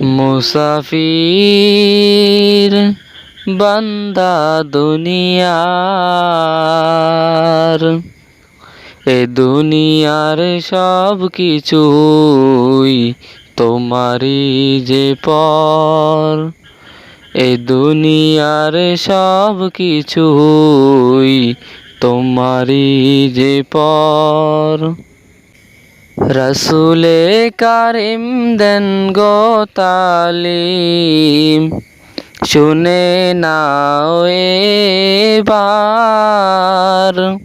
মুসাফির বান্দা দুনিয়ার, এ দুনিয়ার সব কিছুই তোমারই যে পর, এ দুনিয়ার সব কিছুই তোমারই যে পর। রসুলে কারিম দেন গো তালিম, শুনে নাও এবার।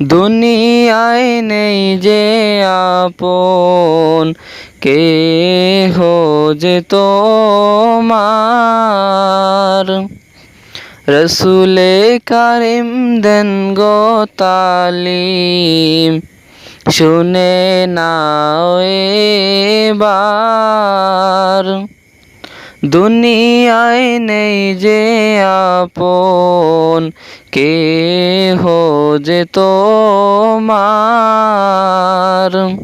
দুনিয়ায় নেই যে আপন, কেহ যে তোমার। রসুলে কারিম দেন গো তালিম, শুনে নাও এবার। দুনিয়ায় নেই যে আপন, কেহ যে তোমার।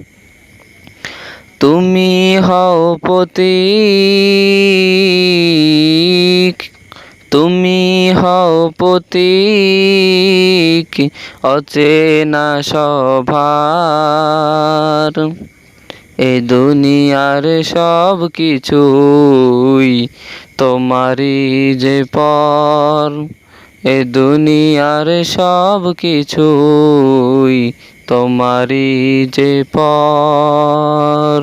তুমি হও প্রতীক, তুমি হও প্রতীক অচেনা সবার। এ দুনিয়ার সব কিছুই তোমারই যে পর, এ দুনিয়ার সব কিছুই তোমারই যে পর।